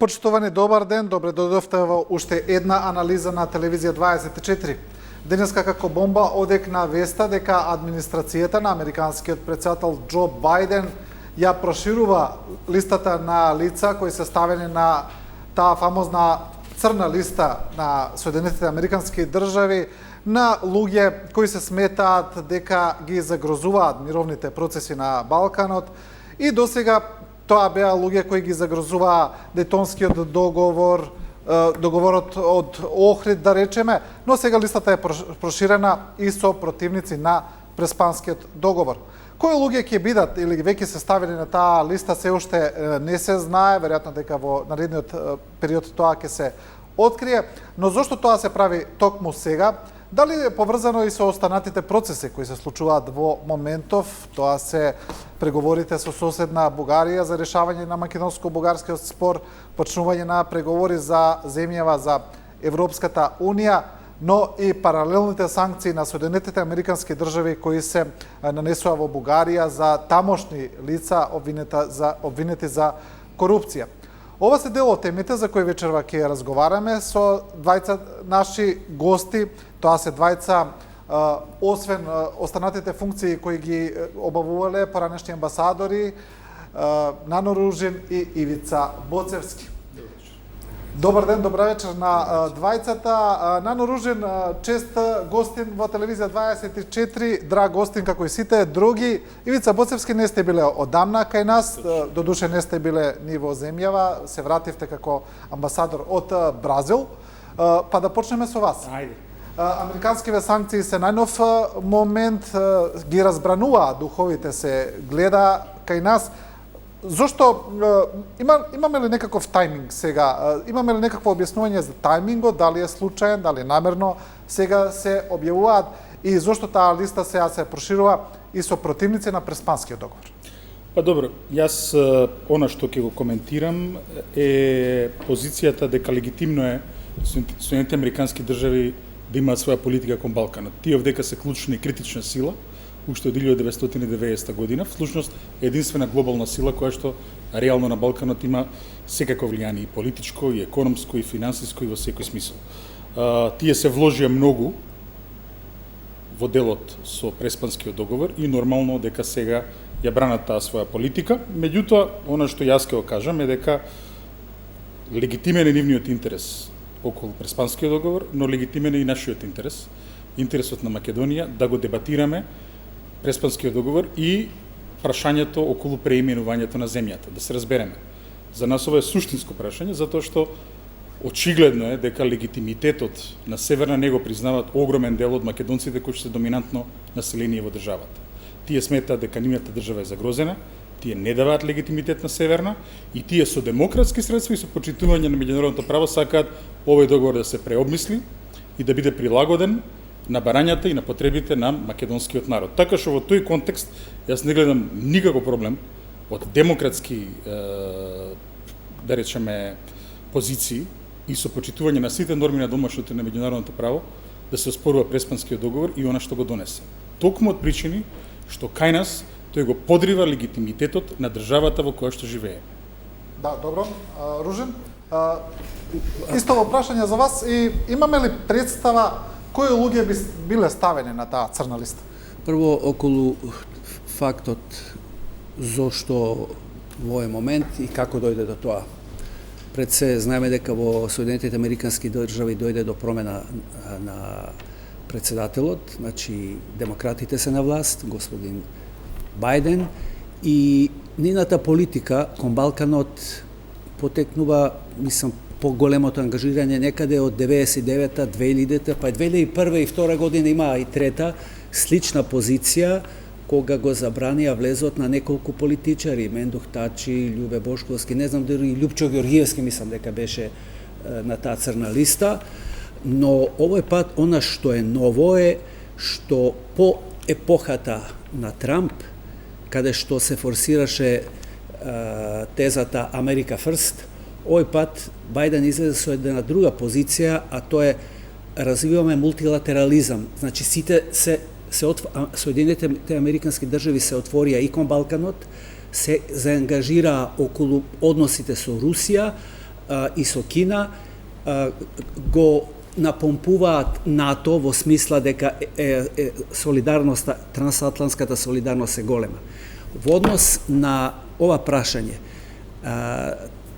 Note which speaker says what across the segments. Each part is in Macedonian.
Speaker 1: Почитувани, добар ден, добре дојдовте во уште една анализа на Телевизија 24. Денеска како бомба одекна веста дека администрацијата на американскиот претседател Џо Бајден ја проширува листата на лица кои се ставени на таа фамозна црна листа на Соединетите американски држави на луѓе кои се сметаат дека ги загрозуваат мировните процеси на Балканот и досега тоа беа луѓе кои ги загрозуваа Дејтонскиот договор, договорот од Охрид, да речеме, но сега листата е проширена и со противници на Преспанскиот договор. Кои луѓе ќе бидат или веќе се ставени на таа листа се уште не се знае, веројатно дека во наредниот период тоа ќе се открие, но зошто тоа се прави токму сега? Дали е поврзано и со останатите процеси кои се случуваат во моментов? Тоа се преговорите со соседна Бугарија за решавање на македонско-бугарскиот спор, почнување на преговори за земјава за Европската Унија, но и паралелните санкции на Соединетите американски држави кои се нанесува во Бугарија за тамошни лица обвинети за корупција. Ова се дел од темите за кои вечерва ќе разговараме со двајца наши гости. Тоа се двајца, освен останатите функции кои ги обавувале поранешни амбасадори, Нано Ружин и Ивица Боцевски. Добар ден, добра вечер на двајцата. Нано Ружин, чест гостин во Телевизија 24, драг гостин како и сите други. Ивица Боцевски, не сте биле одамна кај нас, додуше не сте биле ни во земјава, се вративте како амбасадор од Бразил. Па да почнеме со вас.
Speaker 2: Ајде.
Speaker 1: Американскиве санкции се најнов момент, ги разбрануваа духовите, се гледа кај нас. Зошто имаме ли некаков тајминг сега? Имаме ли некакво објаснување за тајмингот, дали е случаен, дали намерно сега се објавуваат и зошто таа листа сега се проширува и со противници на Преспанскиот договор?
Speaker 2: Па добро, јас она што ќе го коментирам е позицијата дека легитимно е Соединетите американски држави да имаат своја политика кон Балканот. Тие овдека се клучна и критична сила, уште од 1990 година, всушност единствена глобална сила која што реално на Балканот има секако влијание и политичко, и економско, и финансиско, и во секој смисол. Тие се вложија многу во делот со Преспанскиот договор и нормално дека сега ја бранат таа своја политика. Меѓутоа, она што јас ќе го кажам е дека легитимен е нивниот интерес околу Преспанскиот договор, но легитимен е и нашиот интерес, интересот на Македонија, да го дебатираме Преспанскиот договор и прашањето околу преименувањето на земјата, да се разбереме. За нас ова е суштинско прашање, затоа што очигледно е дека легитимитетот на Северна не го признаваат огромен дел од македонците кои се доминантно население во државата. Тие сметаат дека нивната држава е загрозена, тие не даваат легитимитет на Северна и тие со демократски средства и со почитување на меѓународното право сакаат овој договор да се преобмисли и да биде прилагоден на барањата и на потребите на македонскиот народ. Така што во тој контекст јас не гледам никако проблем од демократски да речеме позиции и со почитување на сите норми на домашното и на меѓународното право да се оспорува Преспанскиот договор и она што го донесе. Токму од причини што кај нас тој го подрива легитимитетот на државата во која што живее.
Speaker 1: Да, добро. Ружин, исто во прашање за вас и имаме ли представа кои луѓе би биле ставени на таа црна листа?
Speaker 3: Прво, околу фактот зошто во овој момент и како дојде до тоа. Пред се, знаеме дека во Соединетите американски држави дојде до промена на председателот, значи демократите се на власт, господин Бајден, и нивната политика кон Балканот потекнува, мислам, по-големото ангажирање некаде од 99-та, 2000-та, па 2001 и 2002 година има и трета слична позиција кога го забранија влезот на неколку политичари, Мендух Тачи, Љубе Бошковски, не знам дали Љупчо Георгиевски мислам дека беше на таа црна листа, но овој пат она што е ново е што по епохата на Трамп, каде што се форсираше тезата Америка Фрст, овој пат Бајден излезе со една друга позиција, а тоа е развиваме мултилатерализам. Значи сите Соединетите американски држави се отворија и кон Балканот, се заангажираа околу односите со Русија, и со Кина го напомпуваат НАТО во смисла дека солидарноста, трансатлантската солидарност е голема. Во однос на ова прашање,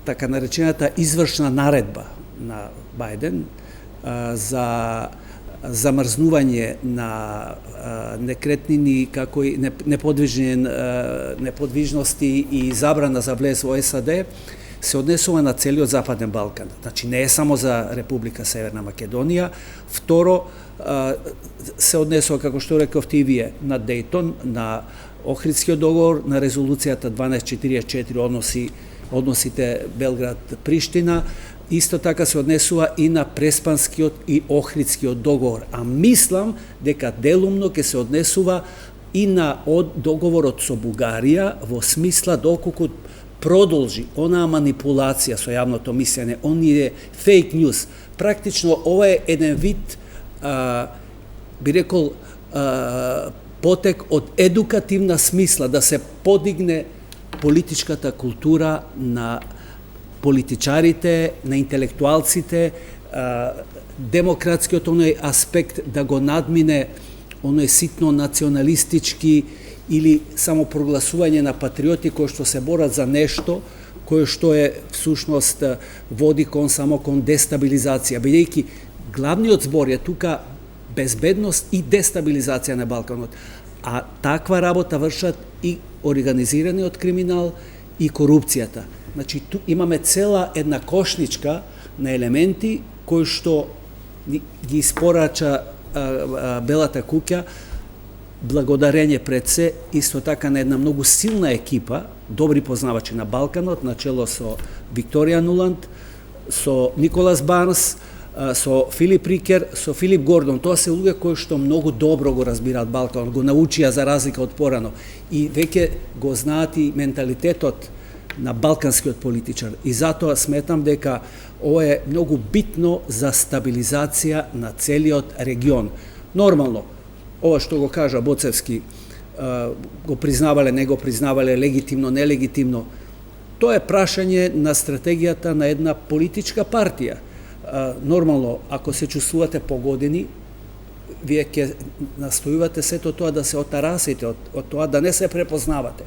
Speaker 3: така наречената извршна наредба на Бајден за замрзнување на некретнини како и неподвижности и забрана за влез во САД се однесува на целиот Западен Балкан. Значи не е само за Република Северна Македонија. Второ, се однесува, како што рековте и вие, на Дејтон, на Охридскиот договор, на резолуцијата 1244 односите Белград-Приштина. Исто така се однесува и на Преспанскиот и Охридскиот договор. А мислам дека делумно ќе се однесува и на договорот со Бугарија во смисла доколку продолжи онаа манипулација со јавното мислење, оние фейк ньюс. Практично ова е еден вид, би рекол, потек од едукативна смисла, да се подигне политичката култура на политичарите, на интелектуалците, демократскиот оној аспект да го надмине оној ситно националистички или само прогласување на патриоти кои што се борат за нешто кое што е всушност води само кон дестабилизација, бидејќи главниот збор е тука безбедност и дестабилизација на Балканот. А таква работа вршат и организираниот криминал и корупцијата. Значи, ту имаме цела една кошничка на елементи кои што ги испорача Белата куќа, благодарење пред се исто така на една многу силна екипа, добри познавачи на Балканот, начело со Викторија Нуланд, со Николас Барнс, со Филип Рикер, со Филип Гордон. Тоа се луѓе кои што многу добро го разбираат Балканот, го научија за разлика од порано и веќе го знаат и менталитетот на балканскиот политичар. И затоа сметам дека ова е многу битно за стабилизација на целиот регион. Нормално, ова што го кажа Боцевски, го признавале, не го признавале, легитимно, нелегитимно, тоа е прашање на стратегијата на една политичка партија. Нормално, ако се чувствувате погодени, вие ќе настојувате сето тоа да се отарасите, од тоа да не се препознавате.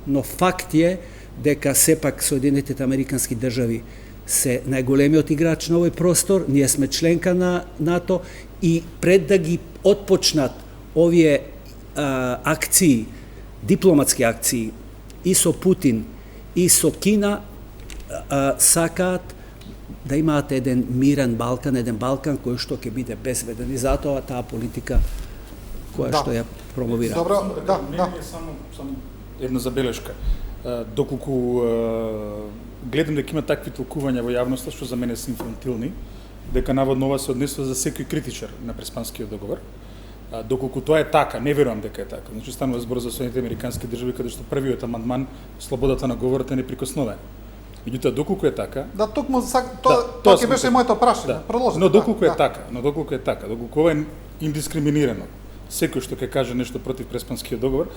Speaker 3: Но факт е дека сепак Соединетите Американски држави се најголемиот играч на овој простор, ние сме членка на НАТО и пред да ги отпочнат овие акции, дипломатски акции и со Путин и со Кина, сакаат да имаат еден мирен Балкан, еден Балкан кој што ќе биде безбеден и затоа таа политика која што ја промовира.
Speaker 1: Добро, да.
Speaker 2: Само една забелешка. Доколку гледам дека има такви толкувања во јавноста што за мене се инфантилни, дека наводно ова се однесува за секој критичар на Преспанскиот договор. Доколку тоа е така, не верувам дека е така. Значи станува збор за Соединетите Американски држави каде што првиот амандман слободата на говорот е неприкосновена. Меѓутоа доколку е така,
Speaker 1: да токму тоа ќе беше моето прашање. Продолжете.
Speaker 2: Но доколку е така, доколку ова е индискриминирано, секој што ќе каже нешто против Преспанскиот договор,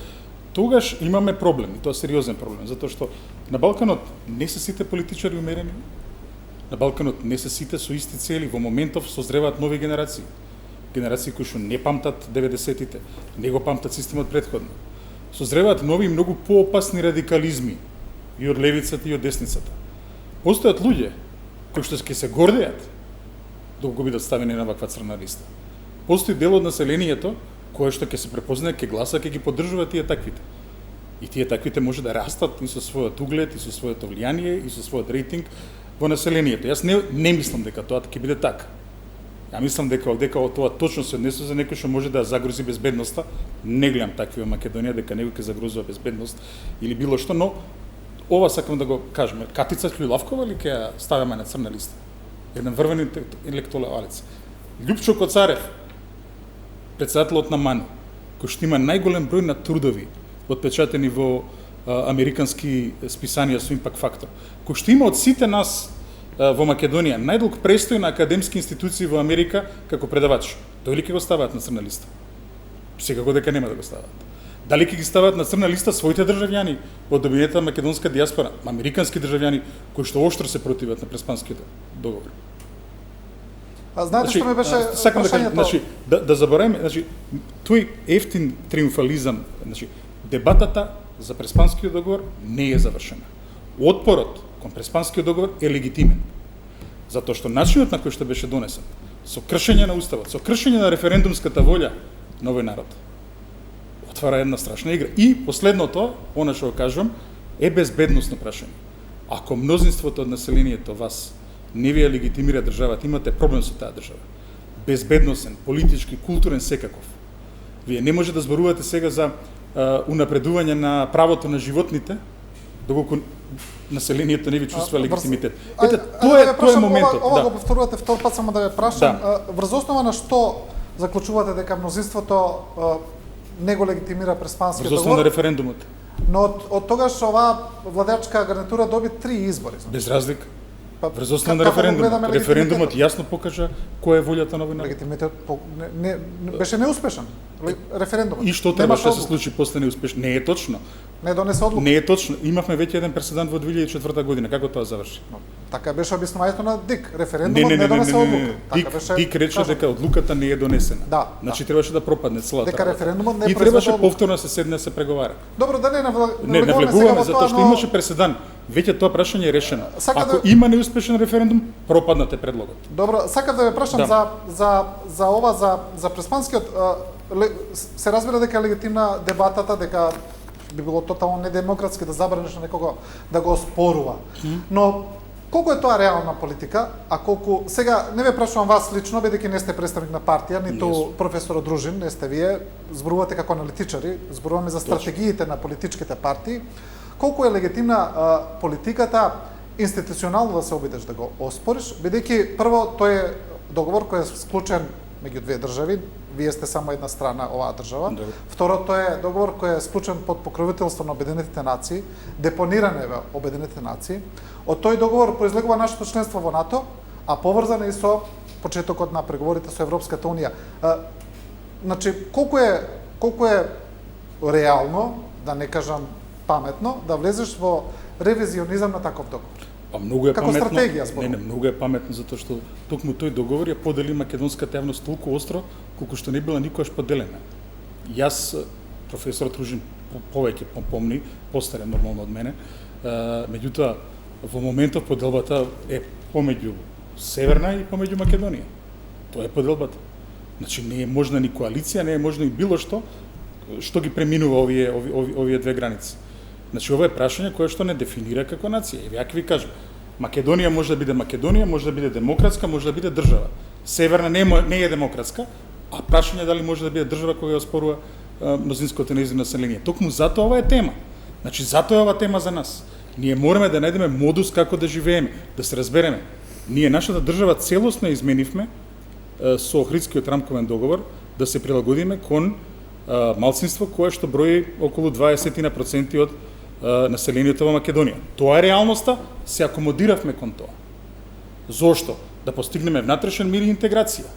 Speaker 2: тогаш имаме проблем, и тоа сериозен проблем, затоа што на Балканот не се сите политичари умерени, на Балканот не се сите со исти цели, во моментов созреваат нови генерации. Генерации кои што не памтат 90-тите, не го памтат системот претходно. Созреваат нови и многу поопасни радикализми и од левицата и од десницата. Постојат луѓе кои што ќе се гордеат доколку бидат ставени на ваква црна листа. Постои дел од населението кое што ќе се препознае, ќе гласа, ќе ги поддржува тие таквите. И тие таквите може да растат и со својот углед, и со своето влијание, и со својот рейтинг во населението. Јас не мислам дека тоа ќе биде така. Ја мислам дека тоа точно се однесува за некој што може да загрози безбедноста. Не гледам такви во Македонија дека некој ќе загрозува безбедност или било што, но ова сакам да го кажеме. Катица Љулавкова ли ќе ја ставиме на црна листа? Еден врвен интелектуалец. Љупчо Коцарев, председателот на МАНУ, кој што има најголем број на трудови отпечатени во американски списанија со импакт фактор, кој што има од сите нас во Македонија најдолг престој на академски институции во Америка како предавач. Тој ли ќе го ставаат на црна листа? Секако дека нема да го ставаат. Дали ќе ги стават на црна листа своите државјани од обвинетата македонска дијаспора, американски државјани кои што оштро се противат на Преспанскиот договор?
Speaker 1: А знаете што ми беше
Speaker 2: сакам да кажам,
Speaker 1: прашањето?
Speaker 2: значи да забораваме, значи тој ефтин триумфализам, значи дебатата за Преспанскиот договор не е завршена. Отпорот кон Преспанскиот договор е легитимен. Затоа што начинот на кој што беше донесен, со кршење на уставот, со кршење на референдумската волја на овој народ, отвара една страшна игра. И последното, она што го кажувам, е безбедносно прашање. Ако мнозинството од населението вас не ви ја легитимира државата, имате проблем со таа држава. Безбедносен, политички, културен, секаков. Вие не може да зборувате сега за унапредување на правото на животните, доколку населението не ви чувства легитимитет. Ете, тоа е моментот.
Speaker 1: Ова го повторувате втор пат, само да ве прашам, врз основа на што заклучувате дека мнозинството не го легитимира Преспанскиот
Speaker 2: Врз основа на
Speaker 1: договор?
Speaker 2: референдумот.
Speaker 1: Но од тогаш оваа владеачка гарнитура доби 3 избори.
Speaker 2: Без разлика.
Speaker 1: Па,
Speaker 2: Врз основа на
Speaker 1: како го
Speaker 2: референдумот.
Speaker 1: гледаме
Speaker 2: Референдумот
Speaker 1: легитимитетот?
Speaker 2: јасно покажа која е волјата на овој народ.
Speaker 1: Легитимитет беше неуспешен. Референдумот.
Speaker 2: И што требаше да се случи после неуспешно? Не е точно.
Speaker 1: Не донесе одлука.
Speaker 2: Не е точно. Имавме веќе еден преседан во 2004 година. Како тоа заврши?
Speaker 1: Така беше објаснувањето на Дик. Референдумот не донесе одлука. Така беше.
Speaker 2: Дик рече
Speaker 1: кажано.
Speaker 2: дека одлуката не е донесена.
Speaker 1: Да,
Speaker 2: Значи требаше да пропадне целата.
Speaker 1: Дека
Speaker 2: работа.
Speaker 1: референдумот не
Speaker 2: И
Speaker 1: произведе
Speaker 2: требаше
Speaker 1: одлука.
Speaker 2: повторно да се седне да се преговара.
Speaker 1: Добро, да не
Speaker 2: Не
Speaker 1: навлегуваме сега
Speaker 2: влегуваме
Speaker 1: во
Speaker 2: затоа
Speaker 1: тоа,
Speaker 2: што
Speaker 1: но
Speaker 2: имаше преседан. Веќе тоа прашање е решено.
Speaker 1: Сакам
Speaker 2: Ако
Speaker 1: да-
Speaker 2: има неуспешен референдум, пропаднате предлогот.
Speaker 1: добро, сакам да ве прашам
Speaker 2: Да.
Speaker 1: за ова за Преспанскиот се разбира дека е легитимна дебатата, дека би било тотално недемократски да забраниш на некого да го оспорува. Но колку е тоа реална политика, а колку сега не ве прашувам вас лично, бидејќи не сте представник на партија, ниту професор Дружин, не сте вие, зборувате како аналитичари, зборуваме за стратегиите на политичките партии. Колку е легитимна политиката институционално да се обидеш да го оспориш, бидејќи прво тој е договор кој е склучен меѓу две држави, вие сте само една страна оваа држава.
Speaker 2: Добро.
Speaker 1: Второ, тој е договор кој е склучен под покровителство на Обединетите нации, депониран е во Обединетите нации. Од тој договор произлегува нашето членство во НАТО, а поврзан е и со почетокот на преговорите со Европската унија. Значи, колку е реално, да не кажам паметно, да влезеш во ревизионизам на таков договор?
Speaker 2: Па многу е
Speaker 1: Како
Speaker 2: паметно.
Speaker 1: стратегија, зборувам.
Speaker 2: Не, многу е паметно затоа што токму тој договор ја подели македонската јавност толку остро колку што не била никогаш поделена. Јас, професор Тружин, повеќе помни, постарен нормално од мене, меѓутоа во моментов поделбата е помеѓу Северна и помеѓу Македонија. Тоа е поделбата. Значи не е можна ни коалиција, не е можно и било што ги преминува овие две граници. Значи ова е прашање кое што не дефинира како нација. И веќе ви кажам, Македонија може да биде Македонија, може да биде демократска, може да биде држава. Северна не е демократска, а прашање дали може да биде држава која ја оспорува мнозинското нејзино население. Токму затоа ова е тема. Значи затоа е ова тема за нас. Ние мораме да најдеме модус како да живееме, да се разбереме. Ние нашата држава целосно ја изменивме со Охридскиот рамковен договор да се прилагодиме кон малцинство кое што брои околу 20% од населението во Македонија. Тоа е реалноста, се акомодиравме кон тоа. Зошто? Да постигнеме внатрешен мир и интеграција.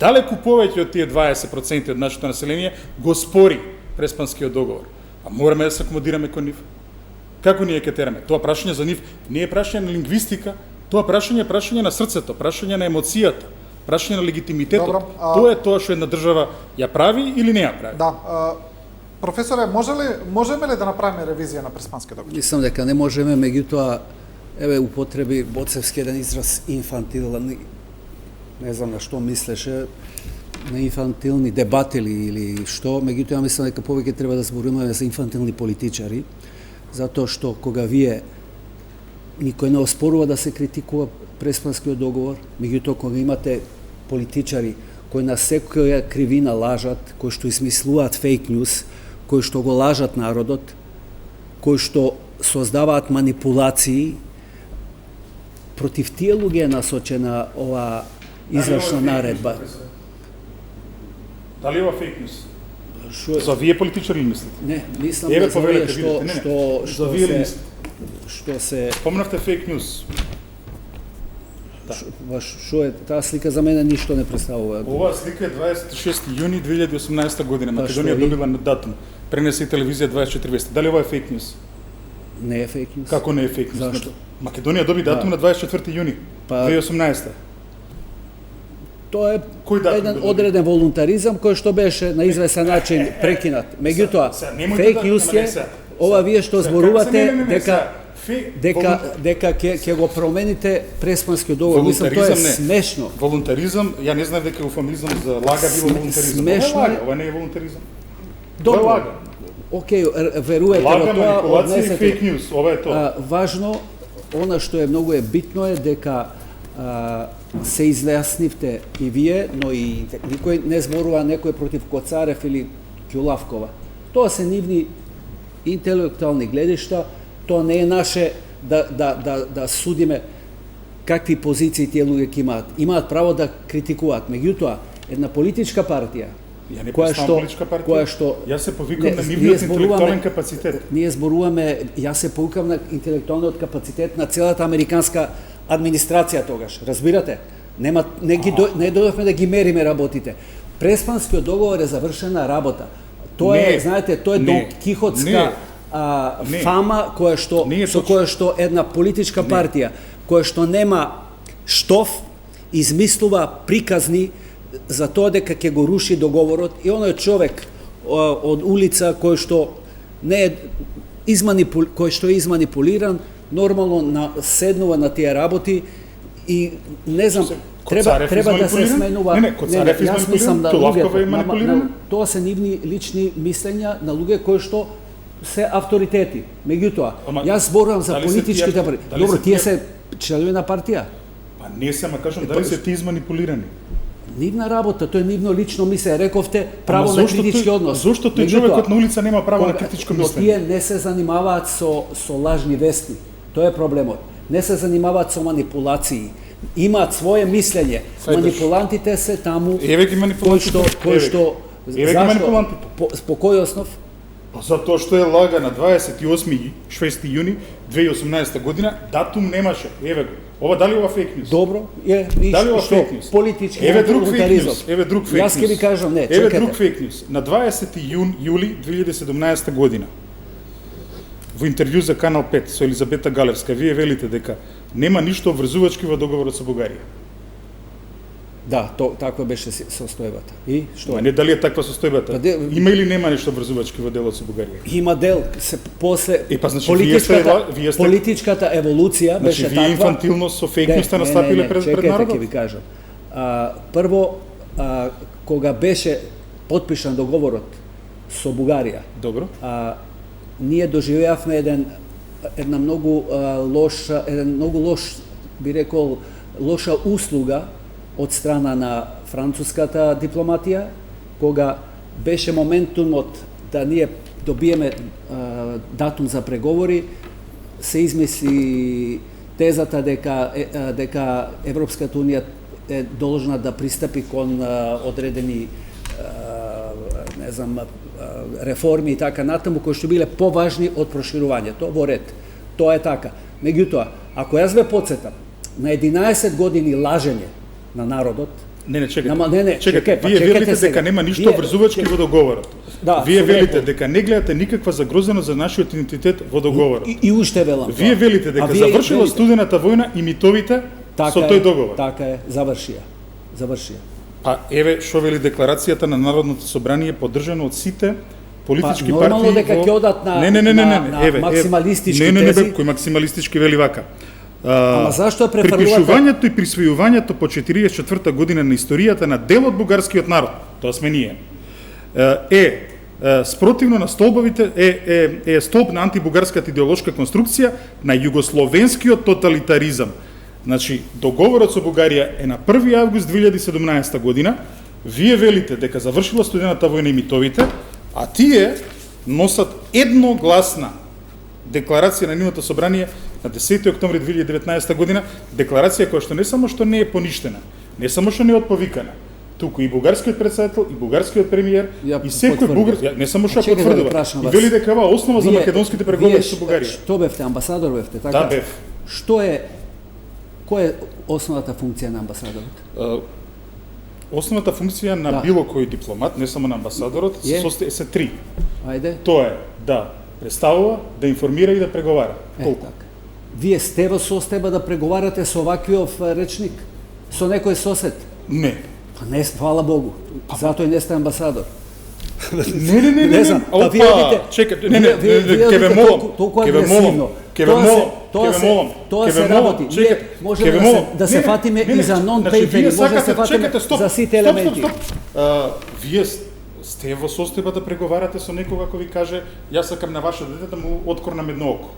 Speaker 2: Далеку повеќе од тие 20% од нашето население го спори Преспанскиот договор. А мораме да се акомодираме кон нив. Како ние ќе тераме? Тоа прашање за нив не е прашање на лингвистика, тоа прашање на срцето, прашање на емоцијата, прашање на легитимитетот.
Speaker 1: Добро,
Speaker 2: Тоа е тоа што една држава ја прави или не ја прави.
Speaker 1: Да. Професоре, можеме ли да направиме ревизија на Преспанскиот договор?
Speaker 3: Мислам дека не можеме, меѓутоа, еве употреби Боцевски еден израз инфантилни, не знам на што мислеше, на инфантилни дебатели или што, меѓутоа мислам дека повеќе треба да зборуваме за инфантилни политичари, затоа што кога вие никој не оспорува да се критикува Преспанскиот договор, меѓутоа кога имате политичари кои на секоја кривина лажат, кои што измислуваат фейк ньюс, кои што го лажат народот, кои што создаваат манипулации, против тие луѓе е насочена ова извршна наредба.
Speaker 2: Дали ова фейк ньюс?
Speaker 3: Шо
Speaker 2: За вие политичари ли мислите?
Speaker 3: Не, мислам
Speaker 2: Еве,
Speaker 3: за
Speaker 2: повелете,
Speaker 3: овие
Speaker 2: видите, не, за вие ли мислите?
Speaker 3: што се
Speaker 2: Помнавте фейк ньюс.
Speaker 3: што е таа слика за мене ништо не представува.
Speaker 2: Оваа слика е 26 јуни 2018 година.
Speaker 3: Па
Speaker 2: Македонија
Speaker 3: што ви?
Speaker 2: добила на датум пренесе и телевизија 24 вести. Дали ова е фейк ньюс?
Speaker 3: Не е фейк ньюс.
Speaker 2: Како не е фейк ньюс?
Speaker 3: Зашто?
Speaker 2: Македонија доби датум на 24 јуни 2018.
Speaker 3: Тоа е
Speaker 2: Кој датум
Speaker 3: еден
Speaker 2: го доби?
Speaker 3: одреден волунтаризам кој што беше на извесен начин прекинат. Меѓутоа, фейк ньюс е ова вие што зборувате дека ќе го промените преспанскиот договор. Мислам тоа е смешно.
Speaker 2: Волунтаризам, ја не знам дека еуфемизам за лага било волунтаризам.
Speaker 3: Смешно
Speaker 2: Ова е
Speaker 3: е.
Speaker 2: лага, ова не е волунтаризам.
Speaker 3: Добро.
Speaker 2: Ова е лага.
Speaker 3: Океј, верувате во
Speaker 2: Лага,
Speaker 3: тоа,
Speaker 2: манипулација и фейк ньюс, ова е тоа.
Speaker 3: Важно, она што е многу битно е дека се изјаснивте и вие, но и никој не зборува некој против Коцарев или Ќулавкова. Тоа се нивни интелектуални гледишта, тоа не е наше да судиме какви позиции тие луѓе ќе имаат. Имаат право да критикуваат. Меѓутоа, една политичка партија
Speaker 2: Ја не представам политичка партија. Јас се повикам на нивниот интелектуален капацитет.
Speaker 3: Ние зборуваме, јас се повикам на интелектуалниот капацитет на целата американска администрација тогаш. Разбирате? Не дојдовме да ги мериме работите. Преспанскиот договор е завршена работа. Тоа е, знаете, тоа е Дон Кихотска фама со која што една политичка партија која што нема штоф измислува приказни за тоа дека ќе го руши договорот и оној човек од улица кој што не е изманипулиран, нормално седнува на тие работи и не знам, треба да се сменува.
Speaker 2: Не, Коцарев изманипулиран, Ќулавкова е манипулирана.
Speaker 3: Тоа се нивни лични мислења на луѓе кои што се авторитети. Меѓутоа, јас зборувам за политичките партии. Добро, тие се членови на партија.
Speaker 2: Па не се, ма кажам, дали се ти изманипулирани?
Speaker 3: Нивна работа, тоа е нивно лично мислење. Рековте право на критички однос.
Speaker 2: Зошто тој човекот на улица нема право на критичко мислење?
Speaker 3: Но тие не се занимаваат со лажни вести. Тоа е проблемот. Не се занимаваат со манипулации. Имаат свое мислење. Манипулантите се таму.
Speaker 2: Еве ги манипулантите.
Speaker 3: Кој што
Speaker 2: Еве ги манипулантите.
Speaker 3: По кој основ?
Speaker 2: Затоа што е лага на 28 јуни 2018 година, датум немаше. Еве го. Ова дали ова фейк ньюс?
Speaker 3: Добро,
Speaker 2: дали ова фейк ньюс?
Speaker 3: Политички
Speaker 2: еве друг фейк ньюс. Еве друг фейк ньюс.
Speaker 3: Јас ќе ви кажам, не,
Speaker 2: еве
Speaker 3: чекате.
Speaker 2: друг фейк ньюс. На 20 јули 2017 година во интервју за Канал 5 со Елизабета Галевска, вие велите дека нема ништо обврзувачки во договорот со Бугарија.
Speaker 3: Да, таква беше состојбата. И што?
Speaker 2: Ма не дали е таква состојбата? Има или нема нешто обврзувачки во делот со Бугарија?
Speaker 3: Има дел, после
Speaker 2: значи, вие сте
Speaker 3: политичката еволуција беше таква.
Speaker 2: Значи, вие инфантилно со фейк ньюс сте настапиле пред народот?
Speaker 3: Ќе ви кажам. Прво, кога беше потпишан договорот со Бугарија,
Speaker 2: добро,
Speaker 3: ние доживеавме еден многу лош, би рекол, лоша услуга од страна на француската дипломатија, кога беше моментумот да ние добиеме датум за преговори, се измисли тезата дека Европската унија е должна да пристапи кон одредени реформи и така натаму, кои што биле поважни од проширувањето во ред. Тоа е така. Меѓутоа, ако јас ве потсетам на 11 години лажење на народот.
Speaker 2: Чекайте. Вие велите дека нема ништо обврзувачки во договорот.
Speaker 3: Да,
Speaker 2: вие велите дека не гледате никаква загрозеност за нашиот идентитет во договорот.
Speaker 3: И уште велам.
Speaker 2: Вие велите дека завршила студената војна и митовите со тој договор.
Speaker 3: Така е, завршија.
Speaker 2: А еве што вели декларацијата на Народното собрание, поддржано од сите политички партии.
Speaker 3: Нормално дека ќе одат на максималистички тези.
Speaker 2: Кој максималистички вели вака.
Speaker 3: Ама зашто префрлувате?
Speaker 2: Припишувањето и присвојувањето по 44-та година на историјата на дел од бугарскиот народ, тоа сме ние, спротивно на столбовите е столб на антибугарската идеолошка конструкција на југословенскиот тоталитаризам. Значи, договорот со Бугарија е на 1 август 2017 година, вие велите дека завршила студената војна и митовите, а тие носат едногласна декларација на нивното собрание на 10 октомври 2019 година, декларација која што не само што не е поништена, не само што не е отповикана, туку и бугарскиот председател, и бугарскиот премиер, и секој бугарски, не само што потврдува, и вели дека ова основа за македонските преговори со Бугарија.
Speaker 3: Што бевте, амбасадор бевте, така?
Speaker 2: Да, бев.
Speaker 3: Која е основната функција на амбасадорот?
Speaker 2: Основната функција на
Speaker 3: Да.
Speaker 2: било кој дипломат, не само на амбасадорот, се три.
Speaker 3: Ајде.
Speaker 2: Тоа е да представува, да информира и да преговара. Толку.
Speaker 3: Така. Вие сте во состојба да преговарате со ваквиов речник? Со некој сосед?
Speaker 2: Не.
Speaker 3: Па не, фала Богу. Затоа и не сте амбасадор.
Speaker 2: Не
Speaker 3: знам.
Speaker 2: Опа,
Speaker 3: Па вие одите.
Speaker 2: чекај, не,
Speaker 3: Вие
Speaker 2: ќе ве
Speaker 3: одите
Speaker 2: молам.
Speaker 3: толку
Speaker 2: Ќе ве молам.
Speaker 3: агресивно.
Speaker 2: Ќе ве молам.
Speaker 3: Тоа се работи. Ние може да се фатиме и за нон-пейпери, може да се фатиме за сите елементи.
Speaker 2: Вие сте во состојба да преговарате со некога кој ви каже јас сакам на ваше дете да му откорнам едно око.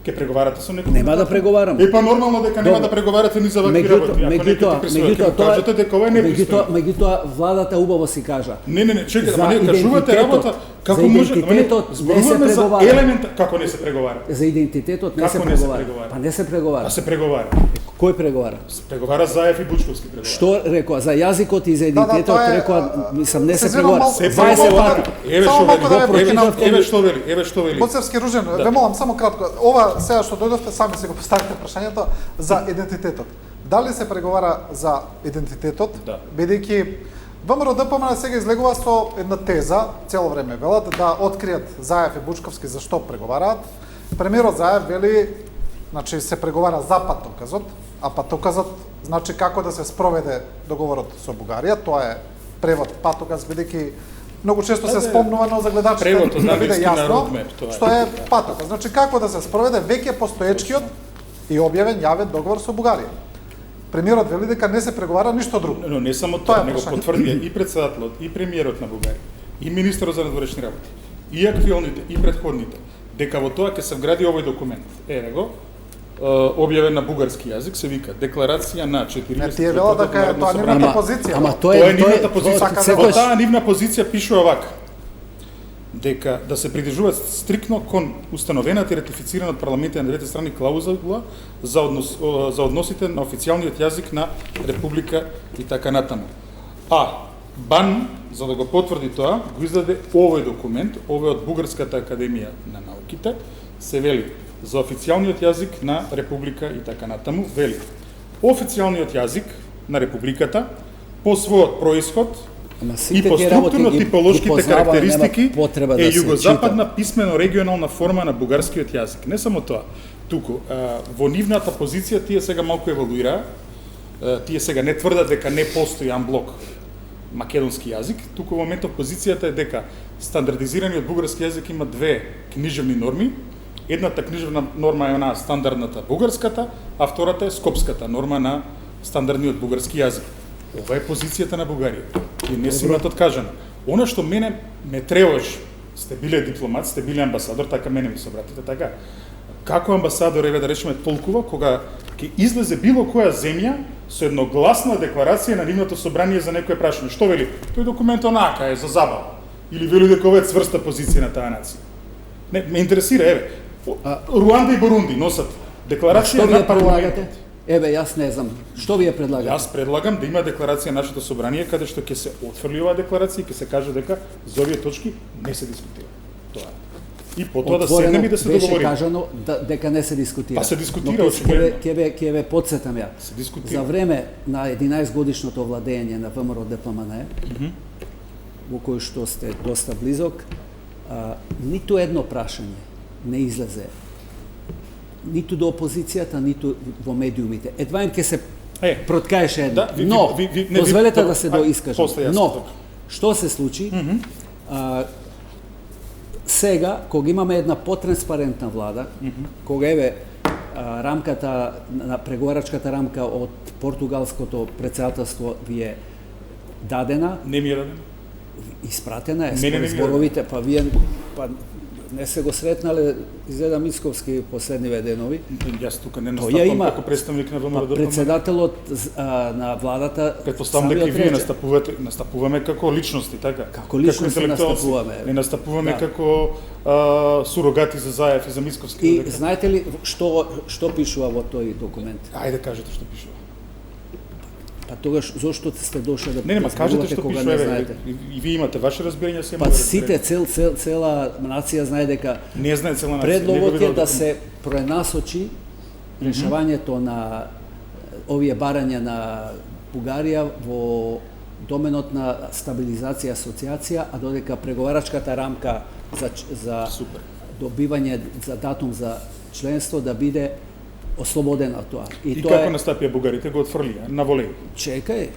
Speaker 2: Ке преговарате со некој?
Speaker 3: Нема да преговарам.
Speaker 2: Па нормално дека нема да преговарате ни за вакви работи.
Speaker 3: Меѓутоа владата убаво си кажа.
Speaker 2: Не, чекај, ама не кажувате работа како може, зборуваме за елемент како не се преговара.
Speaker 3: За идентитетот не се преговара. Па не се преговара.
Speaker 2: А се преговара.
Speaker 3: Кој преговара?
Speaker 2: Се преговара Заев и Бучковски преговара.
Speaker 3: Што рекоа за јазикот и за идентитетот рекоа, мислам не се преговара.
Speaker 2: Се
Speaker 3: преговара.
Speaker 2: Еве што вели.
Speaker 1: Боцевски Ружен, ве молам само кратко. Ова сега што дојдовте сами се го поставите прашањето за идентитетот. Дали се преговара за идентитетот?
Speaker 2: Да.
Speaker 1: Бидејќи ВМРО ДПМН сега излегува со една теза, цело време велат, да откријат Заев и Бучковски зашто преговараат. Премиерот Заев вели, значи се преговара за патоказот, а патоказот значи како да се спроведе договорот со Бугарија, тоа е превод патоказ, бидејќи многу често се спомнувано за гледачите да биде јасно што е патоказ. Значи како да се спроведе веќе постоечкиот и објавен јавен договор со Бугарија. Премиерот вели дека не се преговара ништо друго.
Speaker 2: Но не само тоа, него потврдија и председателот, и премиерот на Бугарија, и министерот за надворешни работи, и актуелните, и претходните, дека во тоа ќе се вгради овој документ. Еве го, објавен на бугарски јазик, се вика Декларација на 40.
Speaker 1: Тие велат дека е тоа нивната позиција.
Speaker 3: Ама
Speaker 2: Тоа е нивната позиција. Во таа нивна позиција пишува вака: дека да се придržуваат стрикно кон установената и ратифицирана од парламентите на двете страни клаузула за односите на официјалниот јазик на Република и така натаму. БАН, за да го потврди тоа, го издаде овој документ, овој од Бугарската академија на науките, се вели за официјалниот јазик на Република и така натаму, вели официјалниот јазик на Републиката по својот происход и по структурно-типолошките карактеристики е југозападна писмено-регионална форма на бугарскиот јазик. Не само тоа, туку во нивната позиција тие сега малку еволуираа, тие сега не тврдат дека не постои амблок македонски јазик, туку во моментов позицијата е дека стандардизираниот бугарски јазик има две книжевни норми. Едната книжевна норма е онаа стандардната бугарската, а втората е скопската норма на стандардниот бугарски јазик. Ова е позицијата на Бугарија. И не си имат откажано. Она што мене ме тревожи, сте биле дипломат, сте биле амбасадор, така мене ми се обратите така. Како амбасадор, еве да речеме толкова, кога ќе излезе било која земја со едногласна декларација на нивното собрание за некое прашање. Што вели? Тој документ онака е за забава. Или вели дека ова е цврста позиција на таа нација. Не, ме интересира, еве. Руанда и Бурунди носат декларација на парламентот.
Speaker 3: Еве, јас не знам. Што вие предлагате?
Speaker 2: Јас предлагам да има декларација на нашето собрание каде што ќе се отфрли оваа декларација и ќе се каже дека за овие точки не се дискутира. Тоа е. И потоа да седнеме и да се договориме.
Speaker 3: Беше кажано дека не се дискутира.
Speaker 2: Па се дискутира очигледно.
Speaker 3: Ќе ве потсетам ја.
Speaker 2: Се дискутира.
Speaker 3: За време на 11 годишното владење на ВМРО ДПМН, во кој што сте доста близок, ниту едно прашање не излезе ниту до опозицијата, ниту во медиумите. Едва им ќе се проткаеше едно. Но, дозволете да се доискажам. Но, што се случи? Сега, кога имаме една потранспарентна влада, кога еве рамката, преговарачката рамка од португалското председателство ви е дадена.
Speaker 2: Не ми е дадена.
Speaker 3: Испратена е според зборовите, па вие не се го сретнале, изгледа Мицковски последниве денови.
Speaker 2: Јас тука не настапувам како представник на ВМРО.
Speaker 3: Председателот на владата
Speaker 2: претпоставам дека и вие настапуваме како личности, така?
Speaker 3: Како личности настапуваме.
Speaker 2: Не настапуваме како сурогати за Заев и за Мицковски.
Speaker 3: И знаете ли што пишува во тој документ?
Speaker 2: Ајде кажете што пишува.
Speaker 3: Па тогаш зошто сте дошли да
Speaker 2: не кажете што
Speaker 3: кога
Speaker 2: пишува,
Speaker 3: не знаете?
Speaker 2: И вие имате ваше разбирање, се
Speaker 3: па сите цела нација знае дека
Speaker 2: не знае цела нација.
Speaker 3: Предлогот е да се пренасочи решавањето на овие барања на Бугарија во доменот на стабилизација и асоциација, а додека преговарачката рамка за
Speaker 2: Супер.
Speaker 3: добивање за датум за членство да биде ослободена од тоа.
Speaker 2: И
Speaker 3: тоа
Speaker 2: како настапија бугарите го отфрлија на волеј?
Speaker 3: Чекај.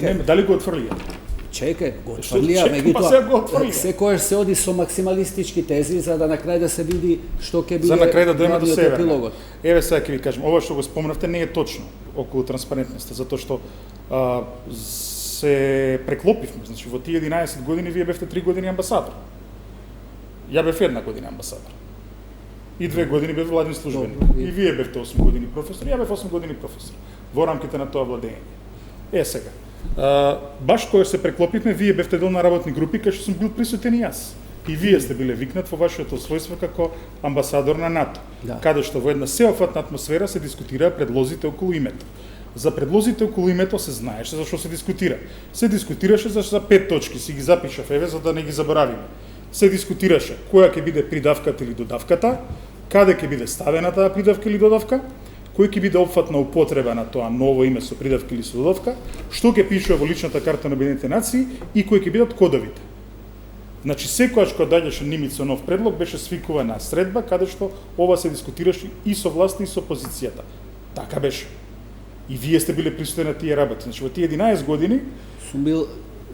Speaker 2: Не, дали го отфрлија?
Speaker 3: Чекај, го
Speaker 2: Што
Speaker 3: отфрлија,
Speaker 2: чекай, па сега го отфрлија.
Speaker 3: секојаш се оди со максималистички тези за да на крај да се види што ќе биде
Speaker 2: За на крај да дојме до
Speaker 3: главниот
Speaker 2: северна.
Speaker 3: епилогот.
Speaker 2: Еве сега ќе ви кажем, ова што го спомнавте не е точно околу транспарентноста, затоа што се преклопивме, значи во тие 11 години вие бевте 3 години амбасадор. Ја бев 1 година амбасадор. И 2 години бев владин службеник.
Speaker 3: Добро,
Speaker 2: И вие бевте 8 години професор, ја бев 8 години професор во рамките на тоа владење. Сега, баш кога се преклопивме, вие бевте дел на работни групи кај што сум бил присутен и јас. И вие сте биле викнат во вашето својство како амбасадор на НАТО,
Speaker 3: Да.
Speaker 2: каде што во една сеофатна атмосфера се дискутираа предлозите околу името. За предлозите околу името се знаеше зашто се дискутира. Се дискутираше за 5 точки, си ги запишав еве за да не ги заборавиме. Се дискутираше која ќе биде придавката или додавката, каде ќе биде ставена таа придавка или додавка, кој ќе биде опфатна употреба на тоа ново име со придавка или со додавка, што ќе пишува во личната карта на Обединетите нации и кои ќе бидат кодовите. Значи секогаш кога доаѓаше Нимица нов предлог беше свикувана средба каде што ова се дискутираше и со власта и со опозицијата. Така беше. И вие сте биле присутни на тие работи. Значи во тие 11 години
Speaker 3: Сум бил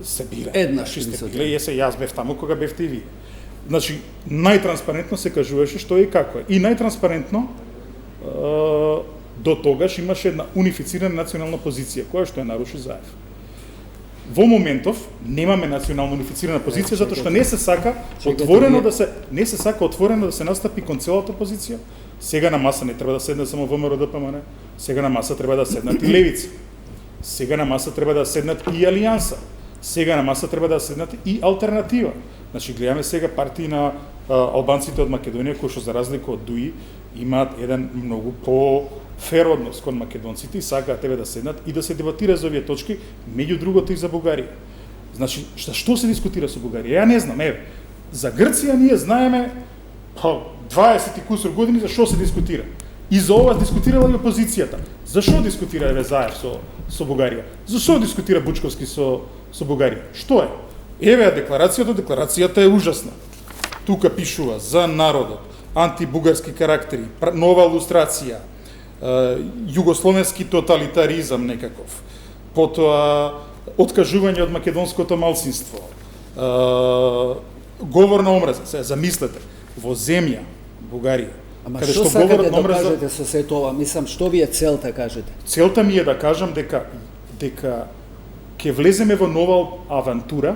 Speaker 2: се бира.
Speaker 3: Еднаш
Speaker 2: Значи сте
Speaker 3: присутен.
Speaker 2: биле, јас бев таму кога бевте и вие. Значи најтранспарентно се кажуваше што е и како е. И најтранспарентно до тогаш имаше една унифицирана национална позиција која што ја наруши Заев. Во моментов немаме национално унифицирана позиција затоа што не се сака отворено да се настапи кон целата опозиција. Сега на маса не треба да седне само ВМРО ДПМН, сега на маса треба да седнат и левица. Сега на маса треба да седнат и Алијанса. Сега на маса треба да седнат и алтернатива. Значи гледаме сега партии на албанците од Македонија кои што за разлика од ДУИ имаат еден многу по-фер однос кон македонците и сакаат тебе да седнат и да се дебатира за овие точки, меѓу другото и за Бугарија. Значи, што се дискутира со Бугарија? Ја не знам, еве. За Грција ние знаеме 20 и кусур години за што се дискутира. И за ова дискутирала и опозицијата. Зашо дискутира еве Заев со Бугарија? Зашо дискутира Бучковски со Бугарија? Што е? Еве ја декларацијата е ужасна. Тука пишува за народот, антибугарски карактери, нова лустрација, југословенски тоталитаризам некаков, потоа откажување од македонското малцинство, говор на омраза. Се замислете, во земја Бугарија,
Speaker 3: Ама
Speaker 2: каде
Speaker 3: што
Speaker 2: што
Speaker 3: сакате
Speaker 2: говорат на
Speaker 3: да
Speaker 2: омраза,
Speaker 3: кажете со сето ова? Мислам, што ви е целта, кажете?
Speaker 2: целта ми е да кажам дека ќе влеземе во нова авантура,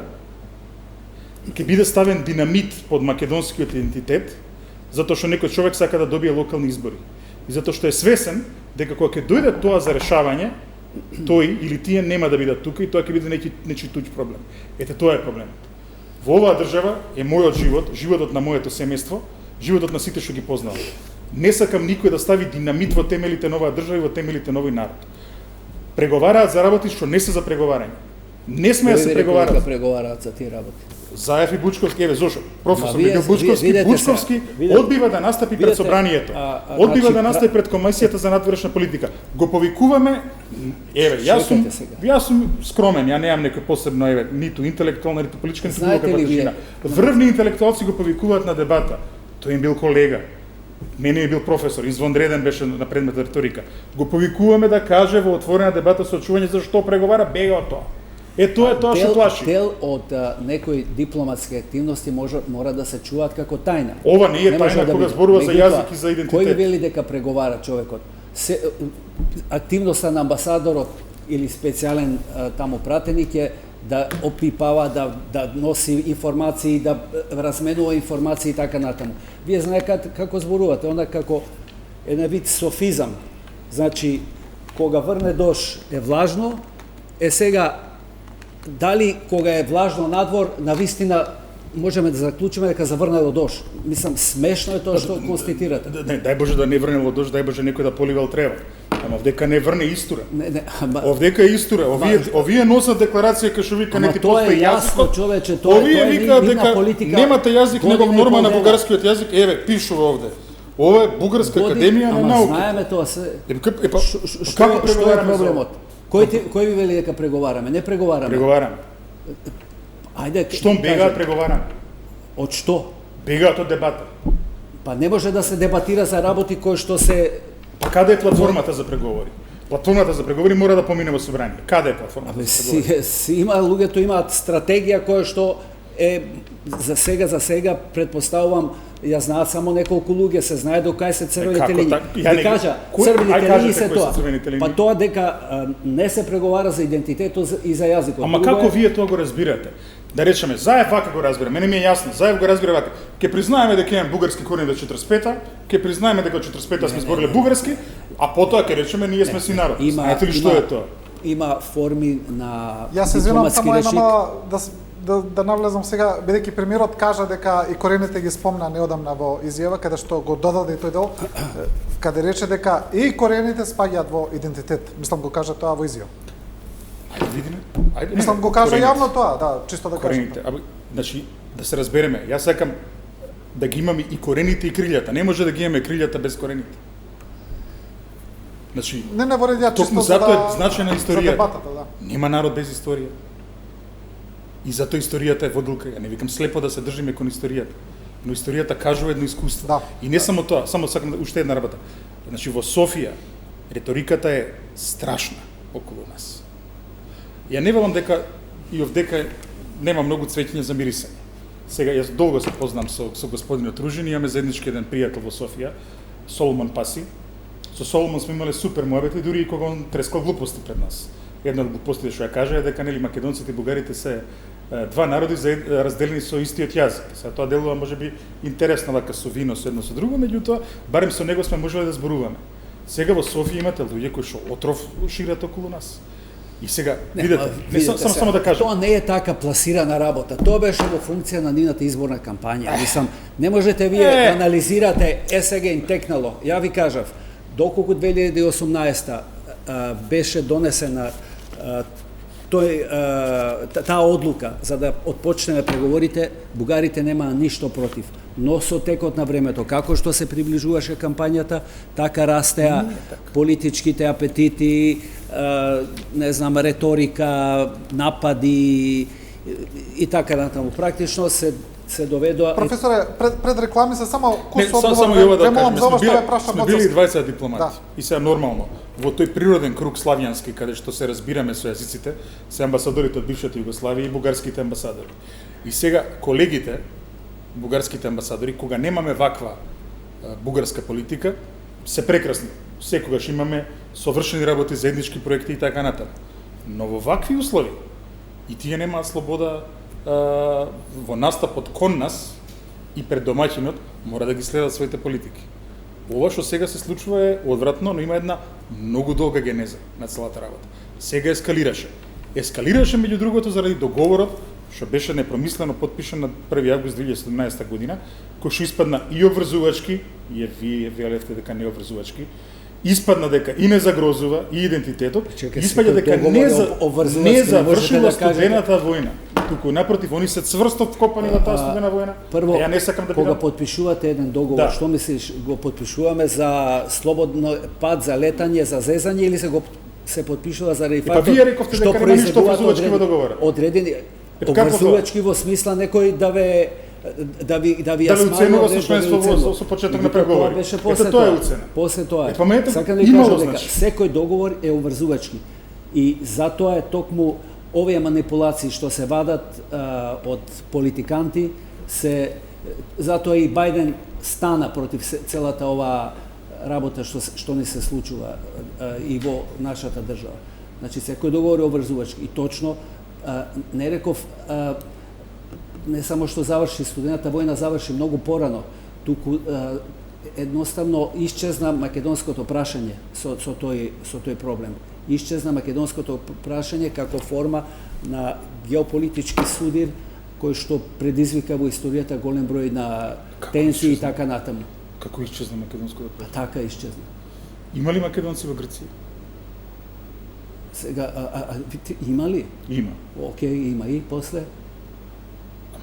Speaker 2: ќе биде ставен динамит под македонскиот идентитет, затоа што некој човек сака да добие локални избори. И затоа што е свесен дека кога ќе дојде тоа за решавање, тој или тие нема да бидат тука и тоа ќе биде нечи туѓ проблем. Ете тоа е проблемот. Во оваа држава е мојот живот, животот на моето семејство, животот на сите што ги познавам. Не сакам никој да стави динамит во темелите на оваа држава и во темелите на овој народ. Преговараат за работи што не се за преговарање. Не сме да се преговараат.
Speaker 3: Да преговараат за тие работи.
Speaker 2: Заев и Бучковски, еве зошо, професор
Speaker 3: вие-
Speaker 2: Мигел Бучковски,
Speaker 3: видете
Speaker 2: Бучковски
Speaker 3: сега,
Speaker 2: одбива да настапи пред
Speaker 3: видете,
Speaker 2: собранието.
Speaker 3: значи,
Speaker 2: Одбива да настапи пред Комисијата за надворешна политика. Го повикуваме, еве,
Speaker 3: Чекайте
Speaker 2: јас сум скромен, ја немам некој посебно, еве, ниту интелектуална, ниту политичка, ниту било
Speaker 3: Знаете
Speaker 2: каква
Speaker 3: ли вие-
Speaker 2: тежина. Врвни интелектуалци го повикуваат на дебата. Тој им бил колега. Мене е бил професор, извонреден беше на предмет риторика. Го повикуваме да каже во отворена дебата со очување зашто преговара, бега од тоа. Е тоа е тоа што плаши.
Speaker 3: Дел од некои дипломатски активности мора да се чуваат како тајна.
Speaker 2: Ова не е
Speaker 3: може
Speaker 2: тајна
Speaker 3: да
Speaker 2: кога
Speaker 3: биде.
Speaker 2: зборува за
Speaker 3: Меѓутоа,
Speaker 2: јазик и за
Speaker 3: Кој
Speaker 2: идентитет.
Speaker 3: вели дека преговара човекот? Активноста на амбасадорот или специјален таму пратеник е да опипава, да носи информации, да разменува информации и така натаму. Вие знаете како зборувате, она како еден вид софизам. Значи, кога врне дош е влажно, сега дали кога е влажно надвор, навистина можеме да заклучиме дека заврнело дош. Мислам, смешно е тоа што констатирате.
Speaker 2: Не, дај Боже да не врнело дош, дај Боже некој да поливал трева. Ама овдека не врне истура. Овдека е истура. Овие носат декларација кај што вика не ти постои јазикот.
Speaker 3: Човече, тоа
Speaker 2: Овие викаат дека немате јазик негов норма на бугарскиот јазик. Еве, пишува овде. Ова е Бугарска академија на науки.
Speaker 3: Знаеме тоа се.
Speaker 2: Како
Speaker 3: Што е проблемот? Кој ви вели дека преговараме? Не преговараме.
Speaker 2: Преговараме.
Speaker 3: Ајде,
Speaker 2: Штом бегаат, преговараме.
Speaker 3: Од што?
Speaker 2: Бегаат од дебата.
Speaker 3: Па не може да се дебатира за работи кои што се...
Speaker 2: Па каде е платформата за преговори? Платформата за преговори мора да помине во собрание. Каде е платформата за преговори?
Speaker 3: Има луѓето имаат стратегија која што е за сега претпоставувам ја знаат само неколку луѓе, се знае до кај се црвените линии. Ви кажа, црвените линии се тоа. Па тоа дека не се преговара за идентитетот и за јазикот.
Speaker 2: Ама како вие тоа го разбирате? Да речеме, Заев вака го разбира, мене ми е јасно, Заев го разбира вака. Ке признаеме дека имаме бугарски корени до 45-та, ке признаеме дека од 45-та сме збориле бугарски, а потоа ке речеме ние сме си народ. Знаете ли што е тоа?
Speaker 3: Има форми на
Speaker 1: Јас се извинувам
Speaker 3: дипломатски
Speaker 1: само
Speaker 3: речник.
Speaker 1: да навлезам сега, бидејќи премиерот кажа дека и корените ги спомна неодамна во изјава, каде што го додаде и тој дел, каде рече дека и корените спаѓаат во идентитет. Мислам го кажа тоа во изјава.
Speaker 2: Ајде видиме. Ајде.
Speaker 1: Мислам го кажа јавно тоа, да, чисто да кажам.
Speaker 2: Корените. Значи, да се разбереме, јас сакам да ги имаме и корените и крилјата. Не може да ги имаме крилјата без корените. Значи,
Speaker 1: Не воредија чисто за
Speaker 2: затоа е значајна
Speaker 1: за
Speaker 2: историјата.
Speaker 1: дебатата, да.
Speaker 2: Нема народ без историја. И затоа историјата е водилка. Ја не викам слепо да се држиме кон историјата, но историјата кажува едно искуство.
Speaker 1: Да.
Speaker 2: И не само тоа, само сакам да уште една работа. Значи во Софија реториката е страшна околу нас. Ја не велам дека и овдека нема многу цвеќиња за мирисање. Сега јас долго се познам со господинот Ружин, имаме заеднички еден пријател во Софија, Соломон Паси. Со Соломон сме имале супер муабети, дури и кога он трескал глупости пред нас. Една од глупостите што ја кажа е дека нели македонците и бугарите се два народи разделени со истиот јазик. Сега тоа делува можеби интересно вака со вино со едно со друго, меѓутоа барем со него сме можеле да зборуваме. Сега во Софија имате луѓе кои што отров шират околу нас. И сега видете, само да кажам.
Speaker 3: Тоа не е така пласирана работа. Тоа беше во функција на нивната изборна кампања. Мислам, не можете вие да анализирате сега им текнало. Ја ви кажав, доколку 2018 беше донесена таа одлука за да отпочнеме преговорите, бугарите немаа ништо против. Но со текот на времето, како што се приближуваше кампањата, така растеа политичките апетити, не знам, реторика, напади и така натаму. Практично се доведоа...
Speaker 1: Професоре, пред реклами се само кус
Speaker 2: одговор. Само ја да кажем, сме били 20 дипломати. Да. И сега нормално, во тој природен круг славјански, каде што се разбираме со јазиците, се амбасадорите од бившата Југославија и бугарските амбасадори. И сега колегите, бугарските амбасадори, кога немаме ваква бугарска политика, се прекрасни. Секогаш имаме совршени работи, заеднички проекти и така натаму. Но во вакви услови и тие немаат слобода во настапот кон нас и пред домаќинот, мора да ги следат своите политики. Ова што сега се случува е одвратно, но има една многу долга генеза на целата работа. Сега ескалираше. Ескалираше меѓу другото заради договорот што беше непромислено подпишан на 1 август 2017 година, кој што испадна и обврзувачки, и вие велевте дека не обврзувачки, испадна дека и не загрозува и идентитетот, испаѓа дека не завршила студената војна. Туку напротив, они се цврсто вкопани на таа студена војна.
Speaker 3: Прво,
Speaker 2: ја не сакам да
Speaker 3: кога потпишувате еден договор, што мислиш, го потпишуваме за слободно пат, за летање, за зезање или се потпишува заради фактот
Speaker 2: вие рековте дека нема ништо обврзувачки во договорот.
Speaker 3: Одредени обврзувачки во смисла некој да ви ја
Speaker 2: уценува со членство со почеток на преговори. Ето тоа е уцена.
Speaker 3: После тоа.
Speaker 2: Сакам да кажам
Speaker 3: дека секој договор е обврзувачки. И затоа е токму овие манипулации што се вадат од политиканти, затоа и Бајден стана против целата ова работа што ни се случува и во нашата држава. Значи, секој договор е обврзувачки. И точно, не реков, не само што заврши студената војна, заврши многу порано. Туку едноставно исчезна македонското прашање со тој проблем. Исчезна македонското прашање како форма на геополитички судир кој што предизвика во историјата голем број на тензии и така натаму.
Speaker 2: Како исчезна македонското прашање?
Speaker 3: Така исчезна.
Speaker 2: Има ли македонци во Грција?
Speaker 3: Сега, има ли?
Speaker 2: Има.
Speaker 3: Океј, има и после.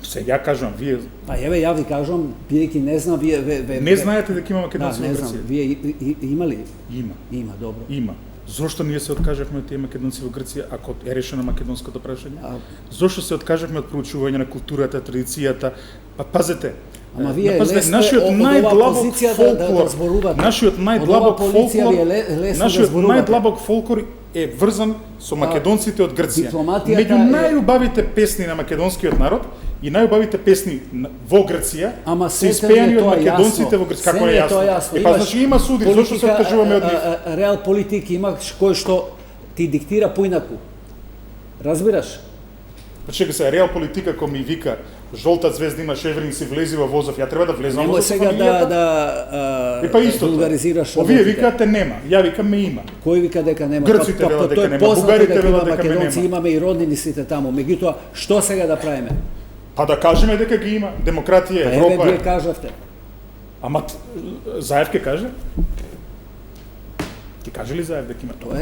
Speaker 2: Се ја кажам, вие...
Speaker 3: Па еве, ја ви кажам, бидејќи не знам, вие...
Speaker 2: Не знаете дека има македонци во Грција?
Speaker 3: Не знам, вие има ли?
Speaker 2: Има.
Speaker 3: Има, добро.
Speaker 2: Има. Зошто ние се откажавме од тие македонци во Грција ако е решено македонското прашање? Зошто се откажавме од проучување на културата, традицијата? Па пазете,
Speaker 3: Ама вие
Speaker 2: пазете,
Speaker 3: лесте
Speaker 2: нашиот
Speaker 3: од оваа
Speaker 2: најдлабок
Speaker 3: позиција
Speaker 2: фолклор,
Speaker 3: да зборувате.
Speaker 2: нашиот
Speaker 3: Од
Speaker 2: најдлабок
Speaker 3: оваа позиција
Speaker 2: фолклор,
Speaker 3: ви е лесно да
Speaker 2: нашиот
Speaker 3: зборувате.
Speaker 2: најдлабок фолклор е врзан со македонците од Грција.
Speaker 3: дипломатијата
Speaker 2: Меѓу
Speaker 3: е-
Speaker 2: најубавите песни на македонскиот народ и најубавите песни во Грција
Speaker 3: Ама
Speaker 2: се
Speaker 3: сете ми
Speaker 2: испеани
Speaker 3: е
Speaker 2: од
Speaker 3: тоа
Speaker 2: македонците
Speaker 3: јасно.
Speaker 2: во Грција. Како
Speaker 3: Се ми
Speaker 2: е
Speaker 3: е тоа
Speaker 2: јасно?
Speaker 3: јасно.
Speaker 2: Е, па значи има суди, зошто се откажуваме од нив?
Speaker 3: Реал политики имаш кој што ти диктира поинаку. Разбираш?
Speaker 2: Па чека се, реал политика кој ми вика жолта звезда има шеврин си влези во возов, ја треба да влезам во
Speaker 3: Немој
Speaker 2: возов со
Speaker 3: сега
Speaker 2: фамилијата? И па истото.
Speaker 3: вулгаризираш
Speaker 2: Овие
Speaker 3: работите.
Speaker 2: викаате нема, ја викам ме има.
Speaker 3: Кој вика дека нема?
Speaker 2: Грците велат дека
Speaker 3: тоа е
Speaker 2: нема,
Speaker 3: познато
Speaker 2: бугарите
Speaker 3: дека
Speaker 2: велат
Speaker 3: има
Speaker 2: дека ме
Speaker 3: македонци,
Speaker 2: нема.
Speaker 3: имаме и роднини сите таму. Меѓутоа, што сега да правиме?
Speaker 2: Па да кажеме дека ги има, демократија,
Speaker 3: Па
Speaker 2: Европа.
Speaker 3: еве вие
Speaker 2: е.
Speaker 3: кажавте.
Speaker 2: Ама Заев ке каже? Ти каже ли Заев дека има тоа?
Speaker 3: Тоа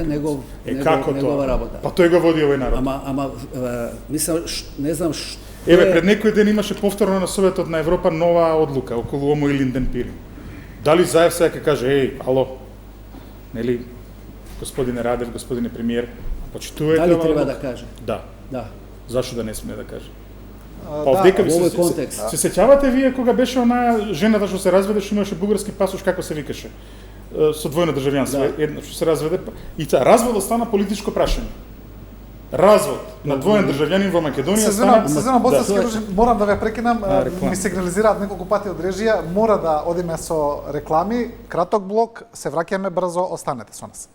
Speaker 3: е
Speaker 2: Како
Speaker 3: негова
Speaker 2: тоа?
Speaker 3: работа.
Speaker 2: Па тој го води овој народ.
Speaker 3: Ама мислам, не знам што
Speaker 2: Еве, пред некој ден имаше повторно на Советот на Европа нова одлука околу Омо и Линден Пирин. Дали Заев сега ќе каже, еј, ало, нели, господине Радев, господине премиер, почитувате
Speaker 3: дали
Speaker 2: оваа
Speaker 3: треба
Speaker 2: одлука?
Speaker 3: да каже?
Speaker 2: Да.
Speaker 3: Да.
Speaker 2: Зашо да не сме да каже?
Speaker 1: Да,
Speaker 2: Па овдека ви
Speaker 3: во овој
Speaker 2: се
Speaker 3: контекст.
Speaker 2: се сеќавате вие кога беше онаа жената што се разведе, што имаше бугарски пасош, како се викаше? Со двојно државјанство,
Speaker 3: Да.
Speaker 2: една што се разведе, и таа разводот стана политичко прашање. Развод на двоен државјанин во Македонија стана...
Speaker 1: Сезона Боцевски, морам да ве прекинам,
Speaker 2: реклама.
Speaker 1: ми сигнализираат неколку пати од режија, мора да одиме со реклами, краток блок, се враќаме брзо, останете со нас.